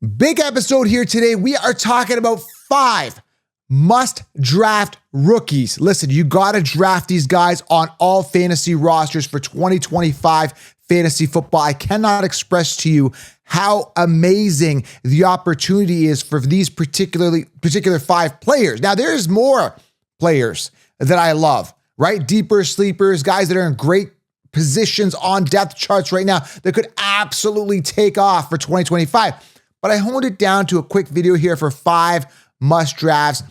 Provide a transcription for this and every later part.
Big episode here today. We are talking about 5 must-draft rookies. Listen, you got to draft these guys on all fantasy rosters for 2025 fantasy football. I cannot express to you how amazing the opportunity is for these particular 5 players. Now, there's more players that I love, right? Deeper sleepers, guys that are in great positions on depth charts right now that could absolutely take off for 2025. But I honed it down to a quick video here for 5 must drafts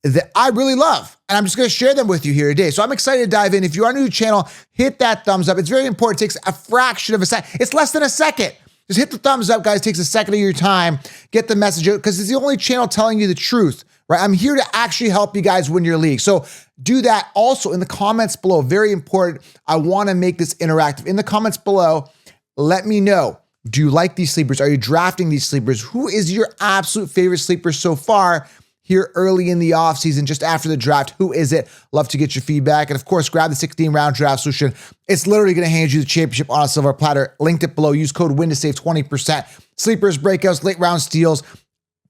that I really love. And I'm just going to share them with you here today. So I'm excited to dive in. If you are new to the channel, hit that thumbs up. It's very important. It takes a fraction of a second. It's less than a second. Just hit the thumbs up, guys. It takes a second of your time. Get the message out because it's the only channel telling you the truth, right? I'm here to actually help you guys win your league. So do that. Also in the comments below, very important. I want to make this interactive. In the comments below, let me know. Do you like these sleepers? Are you drafting these sleepers? Who is your absolute favorite sleeper so far here early in the offseason, just after the draft? Who is it? Love to get your feedback. And of course, grab the 16-round draft solution. It's literally going to hand you the championship on a silver platter. Linked it below. Use code WIN to save 20%. Sleepers, breakouts, late round steals,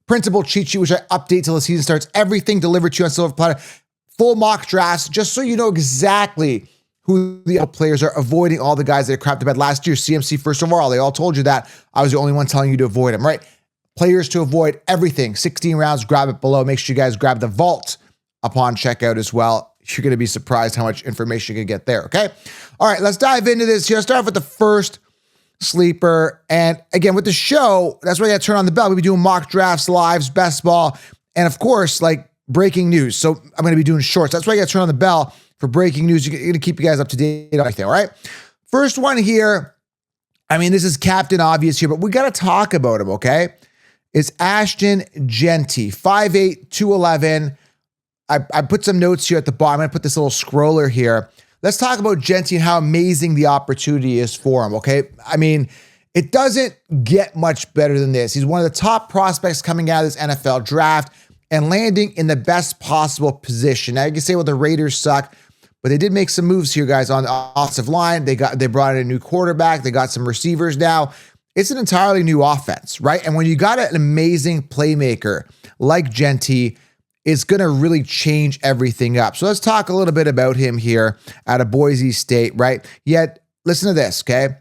printable cheat sheet, which I update till the season starts. Everything delivered to you on silver platter. Full mock drafts, just so you know exactly who the other players are, avoiding all the guys that crapped the bed last year. CMC first overall. They all told you that. I was the only one telling you to avoid them, right? Players to avoid everything. 16 rounds, grab it below. Make sure you guys grab the vault upon checkout as well. You're going to be surprised how much information you can get there, okay? All right, let's dive into this here. Let's start off with the first sleeper. And again, with the show, that's why you got to turn on the bell. We'll be doing mock drafts, lives, best ball, and of course, like breaking news. So I'm going to be doing shorts. That's why you got to turn on the bell for breaking news. You're going to keep you guys up to date on everything, all right? First one here, I mean, this is Captain Obvious here, but we got to talk about him, okay? It's Ashton Jeanty, 5'8", 211. I put some notes here at the bottom. I'm going to put this little scroller here. Let's talk about Jeanty and how amazing the opportunity is for him, okay? I mean, it doesn't get much better than this. He's one of the top prospects coming out of this NFL draft and landing in the best possible position. Now, you can say, well, the Raiders suck, but they did make some moves here, guys, on the offensive line. They brought in a new quarterback. They got some receivers now. It's an entirely new offense, right? And when you got an amazing playmaker like Jeanty, it's going to really change everything up. So let's talk a little bit about him here out of Boise State, right? Yet, listen to this, okay?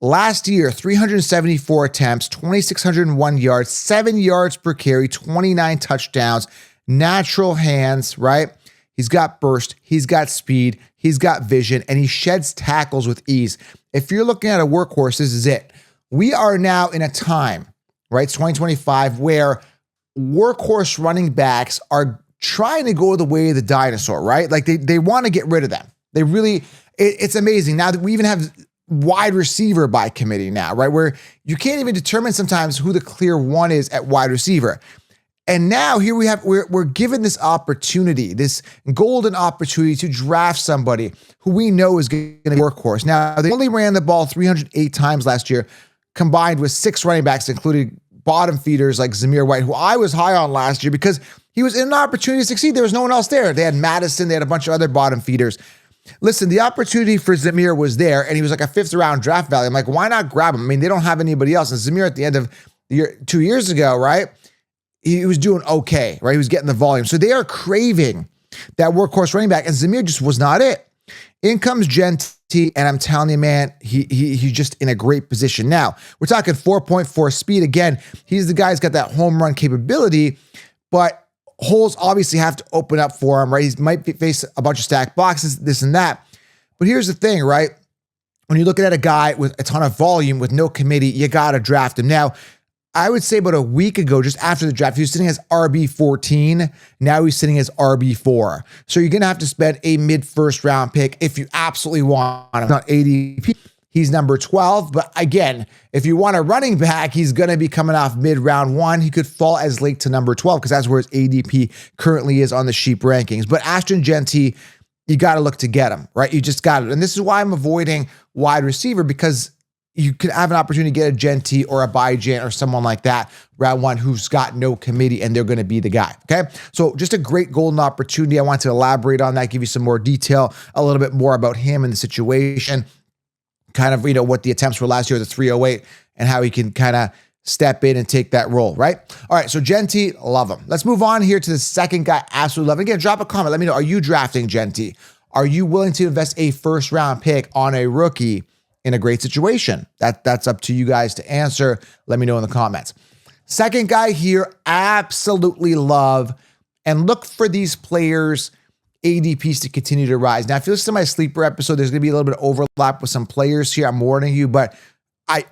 Last year, 374 attempts, 2,601 yards, 7 yards per carry, 29 touchdowns, natural hands, right? He's got burst, he's got speed, he's got vision, and he sheds tackles with ease. If you're looking at a workhorse, this is it. We are now in a time, right, 2025, where workhorse running backs are trying to go the way of the dinosaur, right? Like they want to get rid of them. They really, it's amazing. Now that we even have wide receiver by committee now, right? Where you can't even determine sometimes who the clear one is at wide receiver. And now here we're given this opportunity, this golden opportunity to draft somebody who we know is going to be a workhorse. Now, they only ran the ball 308 times last year, combined with 6 running backs, including bottom feeders like Zamir White, who I was high on last year because he was in an opportunity to succeed. There was no one else there. They had Madison. They had a bunch of other bottom feeders. Listen, the opportunity for Zamir was there, and he was like a 5th round draft value. I'm like, why not grab him? I mean, they don't have anybody else. And Zamir at the end of the year, 2 years ago, right? He was doing okay, right? He was getting the volume. So they are craving that workhorse running back, and Zamir just was not it. In comes Jeanty, and I'm telling you, man, he's just in a great position. Now, we're talking 4.4 speed. Again, he's the guy who's got that home run capability, but holes obviously have to open up for him, right? He might face a bunch of stacked boxes, this and that. But here's the thing, right? When you're looking at a guy with a ton of volume, with no committee, you got to draft him. Now, I would say about a week ago, just after the draft, he was sitting as RB14. Now he's sitting as RB4. So you're going to have to spend a mid-first round pick if you absolutely want him. Not ADP. He's number 12. But again, if you want a running back, he's going to be coming off mid-round 1. He could fall as late to number 12 because that's where his ADP currently is on the Sheep rankings. But Ashton Jeanty, you got to look to get him, right? You just got it. And this is why I'm avoiding wide receiver, because you could have an opportunity to get a Jeanty or a Bijant or someone like that, round 1, who's got no committee, and they're going to be the guy, okay? So just a great golden opportunity. I want to elaborate on that, give you some more detail, a little bit more about him and the situation, kind of, what the attempts were last year, the 308, and how he can kind of step in and take that role, right? All right, so Genty, love him. Let's move on here to the second guy, absolutely love him. Again, drop a comment. Let me know, are you drafting Genty? Are you willing to invest a first-round pick on a rookie in a great situation? That's up to you guys to answer. Let me know in the comments. Second guy here, absolutely love, and look for these players' ADPs to continue to rise. Now, if you listen to my sleeper episode, there's going to be a little bit of overlap with some players here. I'm warning you, but I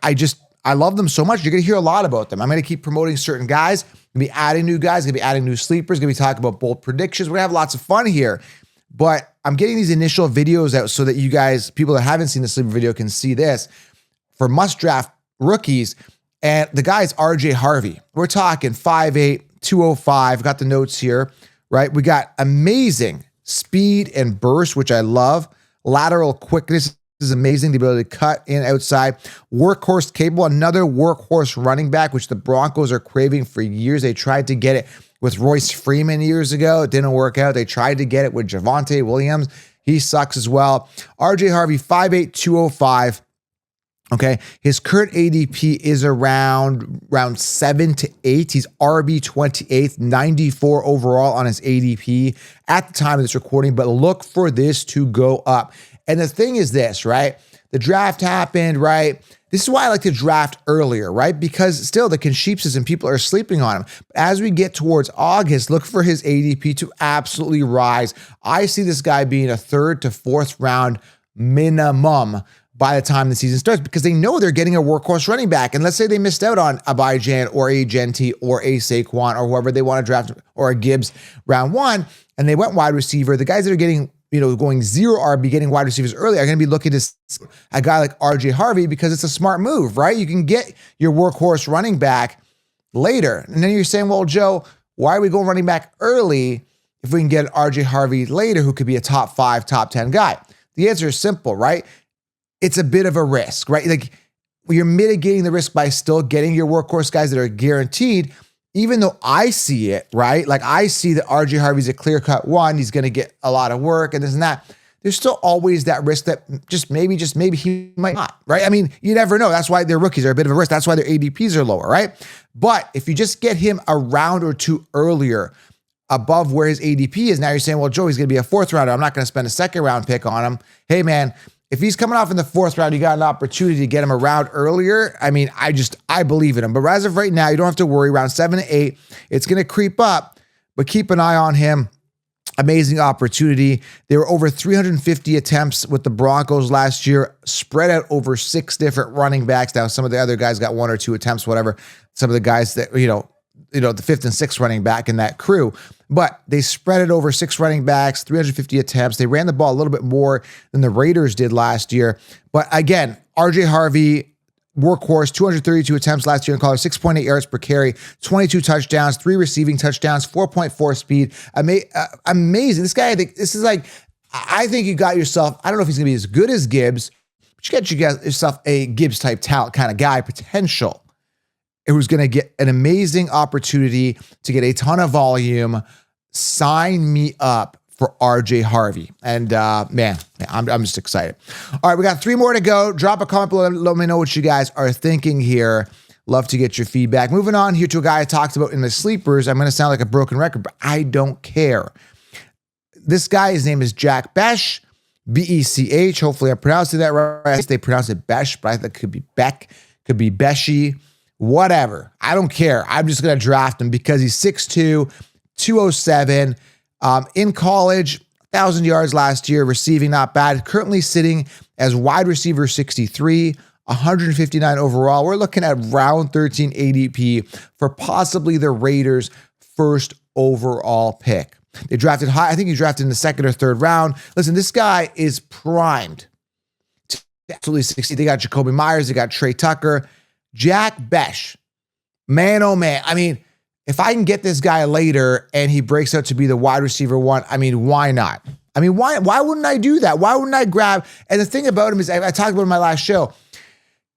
love them so much. You're going to hear a lot about them. I'm going to keep promoting certain guys. I'm going to be adding new guys. Going to be adding new sleepers. Going to be talking about bold predictions. We're going to have lots of fun here. But I'm getting these initial videos out so that you guys, people that haven't seen the sleeper video, can see this for must draft rookies. And the guy is RJ Harvey. We're talking 5'8", 205. Got the notes here, right? We got amazing speed and burst, which I love. Lateral quickness is amazing. The ability to cut in outside. Workhorse capable. Another workhorse running back, which the Broncos are craving for years. They tried to get it with Royce Freeman years ago. It didn't work out. They tried to get it with Javonte Williams. He sucks as well. RJ Harvey, 5'8", 205. Okay. His current ADP is around 7 to 8. He's RB 28th, 94 overall on his ADP at the time of this recording, but look for this to go up. And the thing is this, right? The draft happened, right? This is why I like to draft earlier, right? Because still the Consheepses and people are sleeping on him. But as we get towards August, look for his ADP to absolutely rise. I see this guy being a 3rd to 4th round minimum by the time the season starts, because they know they're getting a workhorse running back. And let's say they missed out on a Bijan or a Genty or a Saquon or whoever they want to draft, or a Gibbs round 1, and they went wide receiver. The guys that are getting, going 0 RB, getting wide receivers early, are going to be looking to a guy like RJ Harvey, because it's a smart move, right? You can get your workhorse running back later. And then you're saying, well, Joe, why are we going running back early if we can get an RJ Harvey later who could be a top 5, top 10 guy? The answer is simple, right? It's a bit of a risk, right? Like, you're mitigating the risk by still getting your workhorse guys that are guaranteed, even though I see it, right? Like, I see that RJ Harvey's a clear-cut one. He's going to get a lot of work and this and that. There's still always that risk that just maybe he might not, right? I mean, you never know. That's why their rookies are a bit of a risk. That's why their ADPs are lower, right? But if you just get him a round or 2 earlier above where his ADP is, now you're saying, well, Joe, he's going to be a 4th rounder. I'm not going to spend a 2nd round pick on him. Hey, man, if he's coming off in the 4th round, you got an opportunity to get him a round earlier. I mean, I believe in him. But as of right now, you don't have to worry. Round 7 to 8, it's going to creep up, but keep an eye on him. Amazing opportunity. There were over 350 attempts with the Broncos last year, spread out over 6 different running backs. Now, some of the other guys got 1 or 2 attempts, whatever. Some of the guys that, the 5th and 6th running back in that crew. But they spread it over 6 running backs, 350 attempts. They ran the ball a little bit more than the Raiders did last year. But again, RJ Harvey, workhorse, 232 attempts last year in college, 6.8 yards per carry, 22 touchdowns, 3 receiving touchdowns, 4.4 speed. Amazing. This guy, I think you got yourself, I don't know if he's going to be as good as Gibbs, but you got yourself a Gibbs type talent kind of guy, potential, who's going to get an amazing opportunity to get a ton of volume. Sign me up for RJ Harvey. And man, I'm just excited. All right, we got 3 more to go. Drop a comment below. Let me know what you guys are thinking here. Love to get your feedback. Moving on here to a guy I talked about in the sleepers. I'm going to sound like a broken record, but I don't care. This guy, his name is Jack Bech, B-E-C-H. Hopefully I'm pronouncing that right. I guess they pronounce it Besh, but I think it could be Beck, could be Beshi. Whatever. I don't care. I'm just going to draft him because he's 6'2", 207. In college, 1,000 yards last year, receiving not bad. Currently sitting as wide receiver 63, 159 overall. We're looking at round 13 ADP for possibly the Raiders' first overall pick. They drafted high. I think he drafted in the 2nd or 3rd round. Listen, this guy is primed to absolutely succeed. They got Jacoby Myers. They got Trey Tucker. Jack Bech, man, oh man. I mean, if I can get this guy later and he breaks out to be the wide receiver 1, I mean, why not? I mean, why wouldn't I do that? Why wouldn't I grab? And the thing about him is, I talked about in my last show,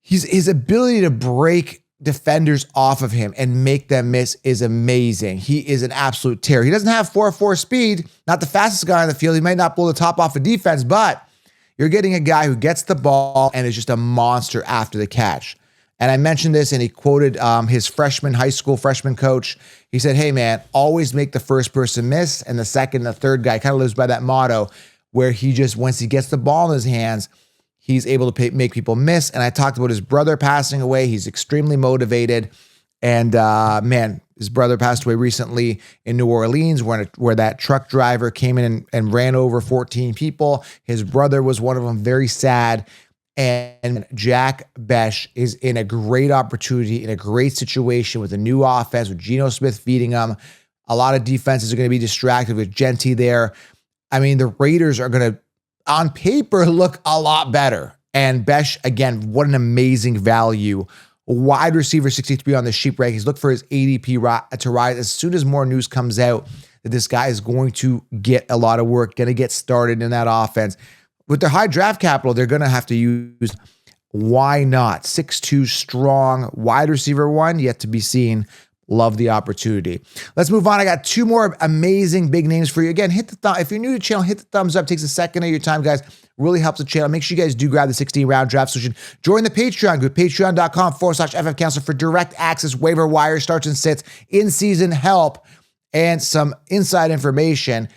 his ability to break defenders off of him and make them miss is amazing. He is an absolute terror. He doesn't have 4.4 speed, not the fastest guy on the field. He might not blow the top off of defense, but you're getting a guy who gets the ball and is just a monster after the catch. And I mentioned this, and he quoted his high school freshman coach. He said, hey, man, always make the first person miss, and the second, the third guy kind of lives by that motto where he just, once he gets the ball in his hands, he's able to make people miss. And I talked about his brother passing away. He's extremely motivated. And man, his brother passed away recently in New Orleans where that truck driver came in and ran over 14 people. His brother was one of them, very sad. And Jack Bech is in a great opportunity, in a great situation with a new offense, with Geno Smith feeding him. A lot of defenses are going to be distracted with Genty there. I mean, the Raiders are going to, on paper, look a lot better. And Bech, again, what an amazing value. Wide receiver 63 on the sheep rankings. Look for his ADP to rise as soon as more news comes out that this guy is going to get a lot of work, going to get started in that offense. With their high draft capital, they're going to have to use, why not? 6'2", strong, wide receiver 1, yet to be seen. Love the opportunity. Let's move on. I got 2 more amazing big names for you. Again, hit the thumb. If you're new to the channel, hit the thumbs up. It takes a second of your time, guys. Really helps the channel. Make sure you guys do grab the 16-round draft solution. Join the Patreon group, patreon.com/FF for direct access, waiver wire, starts and sits, in-season help, and some inside information.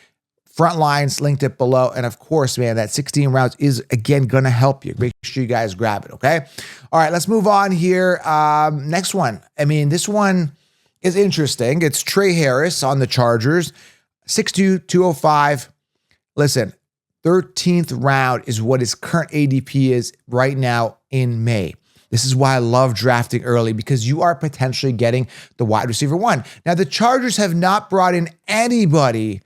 Front lines linked it below. And of course, man, that 16 rounds is, again, going to help you. Make sure you guys grab it, okay? All right, let's move on here. Next one. I mean, this one is interesting. It's Trey Harris on the Chargers, 6'2", 205. Listen, 13th round is what his current ADP is right now in May. This is why I love drafting early, because you are potentially getting the wide receiver 1. Now, the Chargers have not brought in anybody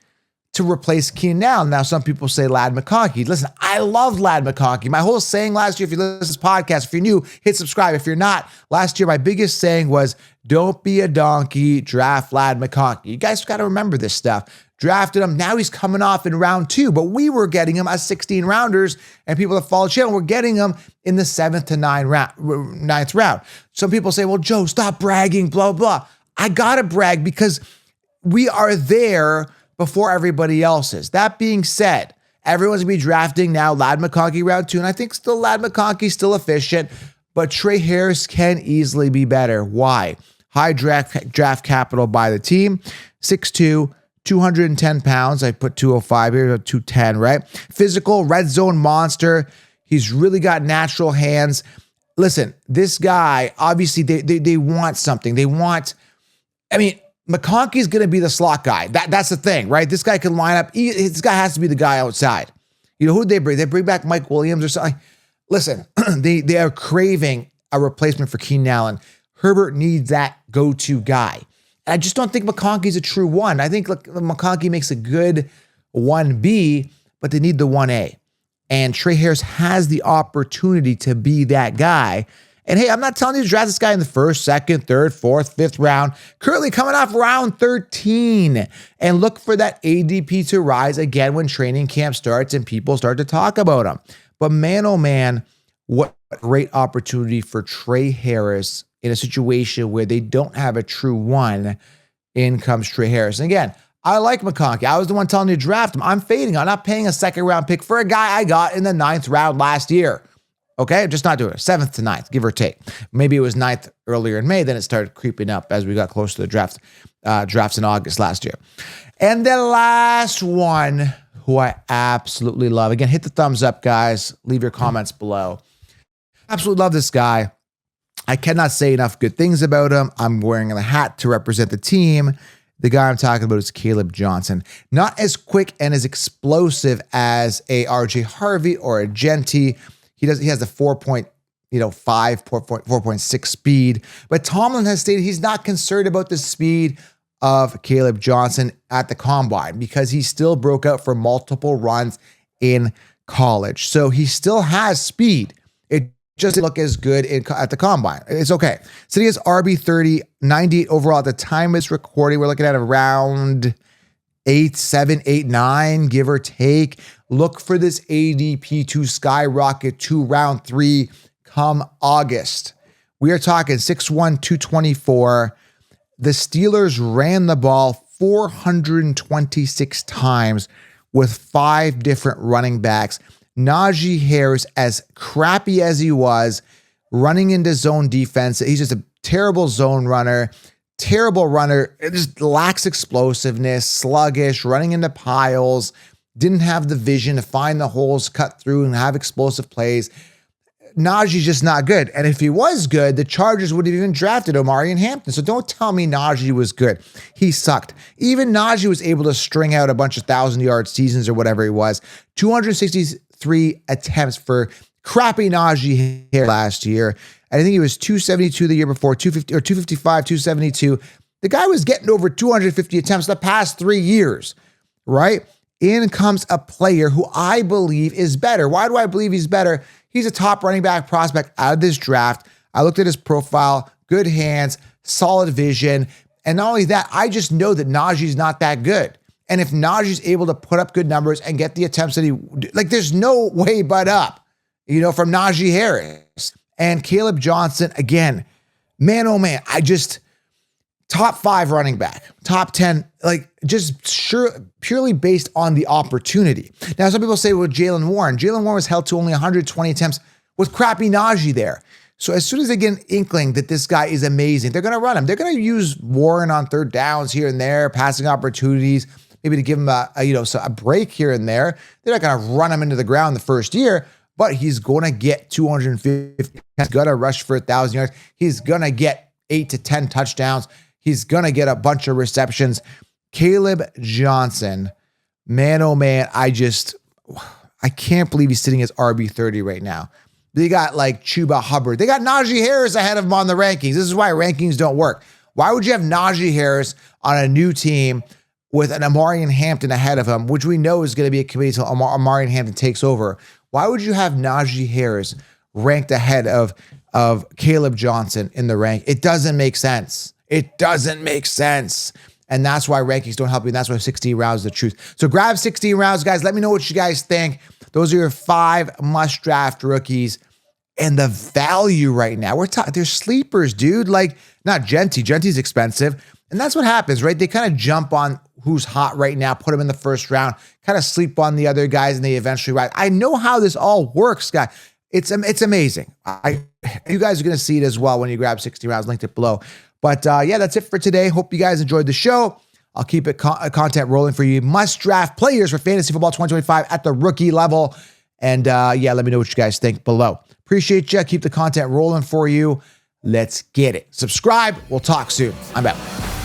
to replace Keenan Allen. Now, some people say Ladd McConkey. Listen, I loved Ladd McConkey. My whole saying last year, if you listen to this podcast, if you're new, hit subscribe. If you're not, last year, my biggest saying was, don't be a donkey, draft Ladd McConkey. You guys got to remember this stuff. Drafted him. Now he's coming off in round 2, but we were getting him as 16 rounders, and people that follow the channel were getting him in the 7th to 9th round. Some people say, well, Joe, stop bragging, blah, blah. I got to brag because we are there before everybody else is. That being said, everyone's going to be drafting now Ladd McConkey round 2, and I think still Ladd McConkey still efficient, but Trey Harris can easily be better. Why? High draft capital by the team, 6'2", 210 pounds. I put 205 here, 210, right? Physical, red zone monster. He's really got natural hands. Listen, this guy, obviously, they want something. They want, I mean, McConkey's going to be the slot guy. That's the thing, right? This guy can line up. This guy has to be the guy outside. You know, who'd they bring? They bring back Mike Williams or something. Listen, they are craving a replacement for Keenan Allen. Herbert needs that go-to guy. And I just don't think McConkey's a true 1. I think McConkey makes a good 1B, but they need the 1A. And Trey Harris has the opportunity to be that guy. And hey, I'm not telling you to draft this guy in the 1st, 2nd, 3rd, 4th, 5th round. Currently coming off round 13. And look for that ADP to rise again when training camp starts and people start to talk about him. But man, oh man, what a great opportunity for Trey Harris in a situation where they don't have a true 1. In comes Trey Harris. And again, I like McConkey. I was the one telling you to draft him. I'm fading. I'm not paying a 2nd round pick for a guy I got in the 9th round last year. Okay, just not doing it. 7th to 9th, give or take. Maybe it was 9th earlier in May, then it started creeping up as we got close to the drafts in August last year. And the last one, who I absolutely love. Again, hit the thumbs up, guys. Leave your comments below. Absolutely love this guy. I cannot say enough good things about him. I'm wearing a hat to represent the team. The guy I'm talking about is Caleb Johnson. Not as quick and as explosive as a RJ Harvey or a Genty. He has the 4.6 speed. But Tomlin has stated he's not concerned about the speed of Caleb Johnson at the combine because he still broke out for multiple runs in college. So he still has speed. It just didn't look as good at the combine. It's okay. So he has RB30, 98 overall at the time of this recording. We're looking at around 8, 7, 8, 9, give or take. Look for this ADP to skyrocket to round 3 come August. We are talking 6'1", 224. The Steelers ran the ball 426 times with 5 different running backs. Najee Harris, as crappy as he was running into zone defense. He's just a terrible zone runner, terrible runner. It just lacks explosiveness, sluggish, running into piles, didn't have the vision to find the holes, cut through, and have explosive plays. Najee's just not good. And if he was good, the Chargers would have even drafted Omarion Hampton. So don't tell me Najee was good. He sucked. Even Najee was able to string out a bunch of 1,000-yard seasons or whatever he was. 263 attempts for crappy Najee here last year. And I think he was 272 the year before, 250 or 255, 272. The guy was getting over 250 attempts the past 3 years, right? In comes a player who I believe is better. Why do I believe he's better? He's a top running back prospect out of this draft. I looked at his profile, good hands, solid vision. And not only that, I just know that Najee's not that good. And if Najee's able to put up good numbers and get the attempts that there's no way but up, from Najee Harris. And Caleb Johnson, again, man, oh man, top 5 running back, top 10, purely based on the opportunity. Now, some people say, well, Jaylen Warren was held to only 120 attempts with crappy Najee there. So as soon as they get an inkling that this guy is amazing, they're going to run him. They're going to use Warren on third downs here and there, passing opportunities, maybe to give him a break here and there. They're not going to run him into the ground the first year, but he's going to get 250. He's going to rush for 1,000 yards. He's going to get 8 to 10 touchdowns. He's going to get a bunch of receptions. Caleb Johnson, man, oh man, I can't believe he's sitting as RB30 right now. They got Chuba Hubbard. They got Najee Harris ahead of him on the rankings. This is why rankings don't work. Why would you have Najee Harris on a new team with an Omarion Hampton ahead of him, which we know is going to be a committee until Omarion Hampton takes over? Why would you have Najee Harris ranked ahead of Caleb Johnson in the rank? It doesn't make sense. It doesn't make sense. And that's why rankings don't help you. And that's why 16 rounds is the truth. So grab 16 rounds, guys. Let me know what you guys think. Those are your 5 must-draft rookies. And the value right now, they're sleepers, dude. Not Genty. Genty's expensive. And that's what happens, right? They kind of jump on who's hot right now, put them in the first round, kind of sleep on the other guys, and they eventually rise. I know how this all works, guys. It's amazing. You guys are going to see it as well when you grab 60 rounds. Linked it below. But yeah, that's it for today. Hope you guys enjoyed the show. I'll keep it content rolling for you. Must draft players for fantasy football 2025 at the rookie level. And yeah, let me know what you guys think below. Appreciate you. Keep the content rolling for you. Let's get it. Subscribe. We'll talk soon. I'm out.